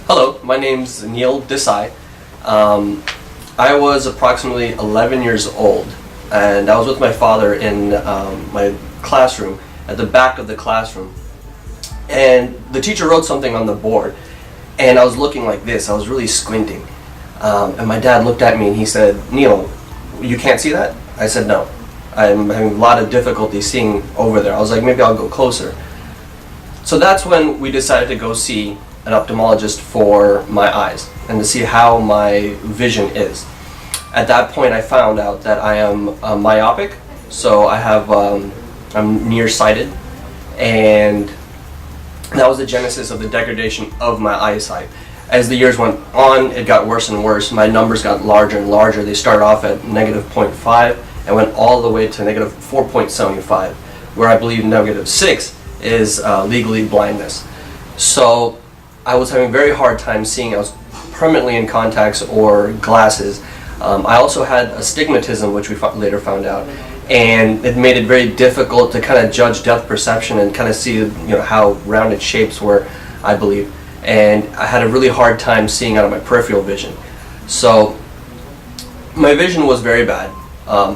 Hello, my name's Neil Desai. I was approximately 11 years old, and I was with my father in my classroom, at the back of the classroom. And the teacher wrote something on the board, and I was looking like this. I was really squinting. And my dad looked at me and he said, "Neil, you can't see that?" I said, "No. I'm having a lot of difficulty seeing over there." I was like, "Maybe I'll go closer." So that's when we decided to go see an ophthalmologist for my eyes and to see how my vision is. At that point I found out that I am myopic, so I'm nearsighted, and that was the genesis of the degradation of my eyesight. As the years went on, it got worse and worse. My numbers got larger and larger. They started off at negative 0.5 and went all the way to negative 4.75, where I believe negative 6 is legally blindness. So I was having a very hard time seeing. I was permanently in contacts or glasses. I also had astigmatism, which we later found out, and it made it very difficult to kind of judge depth perception and kind of see, how rounded shapes were, I believe. And I had a really hard time seeing out of my peripheral vision. So my vision was very bad. I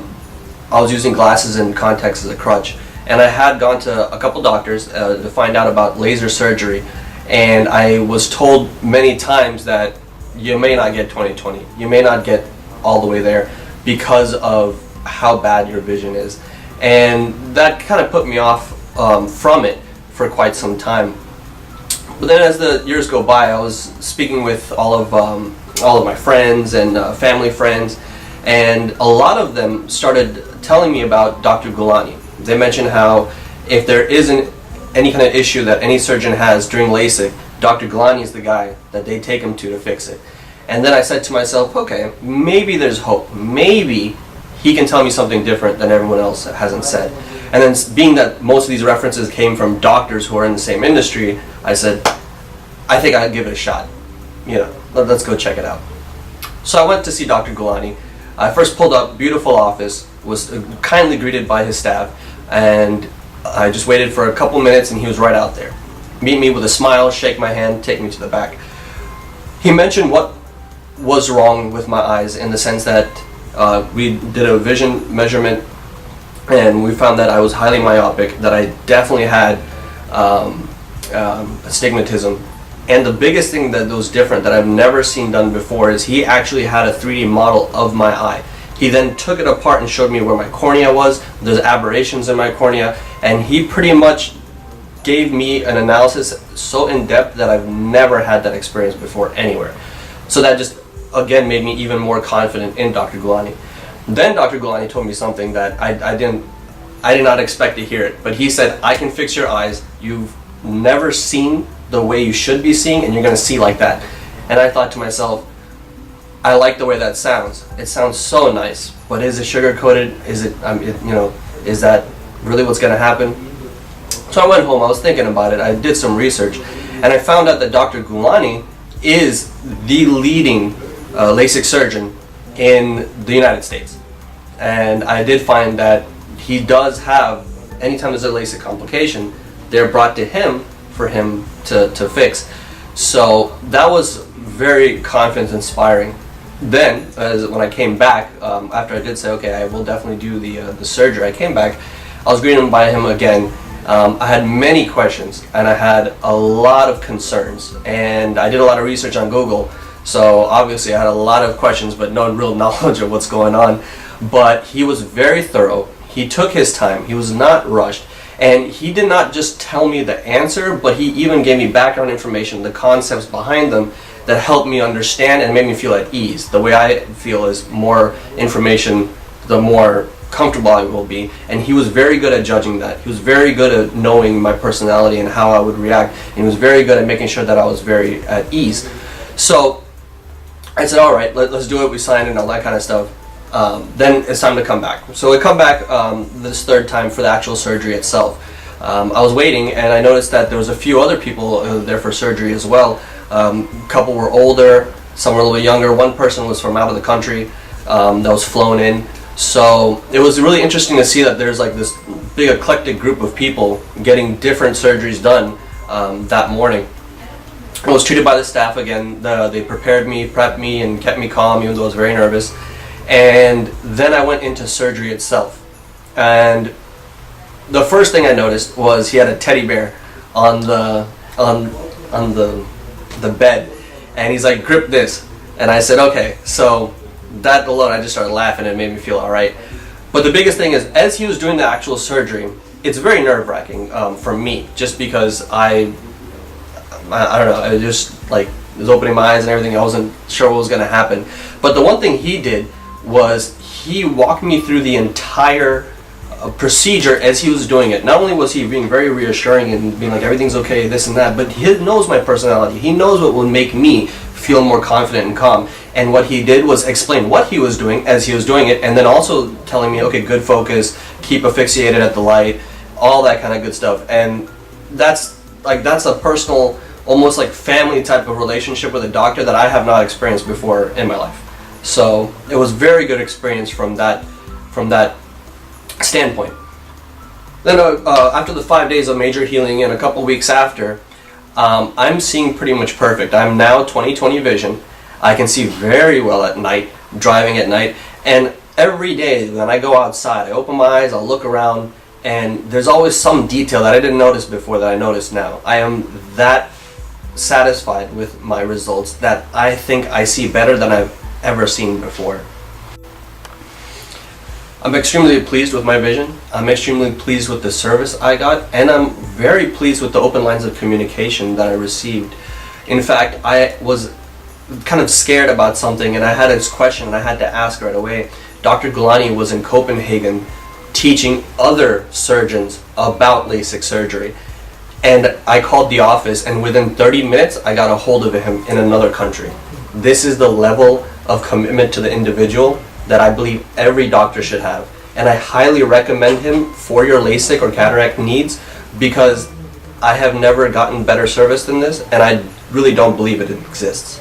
was using glasses and contacts as a crutch, and I had gone to a couple doctors to find out about laser surgery. And I was told many times that you may not get 20/20. You may not get all the way there because of how bad your vision is. And that kind of put me off from it for quite some time. But then as the years go by, I was speaking with all of my friends and family friends, and a lot of them started telling me about Dr. Gulani. They mentioned how if there isn't any kind of issue that any surgeon has during LASIK, Dr. Gulani is the guy that they take him to fix it. And then I said to myself, okay, maybe there's hope. Maybe he can tell me something different than everyone else hasn't said. And then being that most of these references came from doctors who are in the same industry, I said, I think I'd give it a shot. Let's go check it out. So I went to see Dr. Gulani. I first pulled up, beautiful office, was kindly greeted by his staff, and I just waited for a couple minutes and he was right out there. Meet me with a smile, shake my hand, take me to the back. He mentioned what was wrong with my eyes in the sense that we did a vision measurement and we found that I was highly myopic, that I definitely had astigmatism. And the biggest thing that was different that I've never seen done before is he actually had a 3D model of my eye. He then took it apart and showed me where my cornea was. There's aberrations in my cornea, and he pretty much gave me an analysis so in depth that I've never had that experience before anywhere. So that just again made me even more confident in Dr. Gulani. Then Dr. Gulani told me something that I did not expect to hear it, but he said, "I can fix your eyes. You've never seen the way you should be seeing, and you're going to see like that." And I thought to myself, I like the way that sounds. It sounds so nice, but is it sugar coated? Is it, is that really what's going to happen? So I went home. I was thinking about it. I did some research, and I found out that Dr. Gulani is the leading LASIK surgeon in the United States. And I did find that he does have, anytime there's a LASIK complication, they're brought to him for him to fix. So that was very confidence inspiring. Then, when I came back, after I did say, okay, I will definitely do the surgery, I came back, I was greeted by him again. I had many questions, and I had a lot of concerns, and I did a lot of research on Google, so obviously I had a lot of questions, but no real knowledge of what's going on. But he was very thorough. He took his time. He was not rushed. And he did not just tell me the answer, but he even gave me background information, the concepts behind them that helped me understand and made me feel at ease. The way I feel is more information, the more comfortable I will be. And he was very good at judging that. He was very good at knowing my personality and how I would react. And he was very good at making sure that I was very at ease. So I said, all right, let's do it. We signed and all that kind of stuff. Then it's time to come back. So I come back this third time for the actual surgery itself. I was waiting, and I noticed that there was a few other people there for surgery as well. A couple were older, some were a little bit younger. One person was from out of the country that was flown in. So it was really interesting to see that there's like this big eclectic group of people getting different surgeries done that morning. I was treated by the staff again. They prepared me, prepped me, and kept me calm, even though I was very nervous. And then I went into surgery itself. And the first thing I noticed was he had a teddy bear on the bed, and he's like, "Grip this." And I said, "Okay." So that alone, I just started laughing, and it made me feel all right. But the biggest thing is, as he was doing the actual surgery, it's very nerve-wracking for me, just because I don't know, I just like was opening my eyes and everything. I wasn't sure what was going to happen. But the one thing he did was he walked me through the entire procedure as he was doing it. Not only was he being very reassuring and being like, everything's okay, this and that, but he knows my personality. He knows what will make me feel more confident and calm. And what he did was explain what he was doing as he was doing it, and then also telling me, okay, good focus, keep asphyxiated at the light, all that kind of good stuff. And that's a personal, almost like family type of relationship with a doctor that I have not experienced before in my life. So it was very good experience from that standpoint. Then after the 5 days of major healing and a couple weeks after, I'm seeing pretty much perfect. I'm now 20/20 vision. I can see very well at night, driving at night, and every day when I go outside, I open my eyes, I'll look around, and there's always some detail that I didn't notice before that I notice now. I am that satisfied with my results that I think I see better than I've ever seen before. I'm extremely pleased with my vision. I'm extremely pleased with the service I got, and I'm very pleased with the open lines of communication that I received. In fact, I was kind of scared about something, and I had this question and I had to ask right away. Dr. Gulani was in Copenhagen teaching other surgeons about LASIK surgery, and I called the office, and within 30 minutes I got a hold of him in another country. This is the level of commitment to the individual that I believe every doctor should have, and I highly recommend him for your LASIK or cataract needs, because I have never gotten better service than this, and I really don't believe it exists.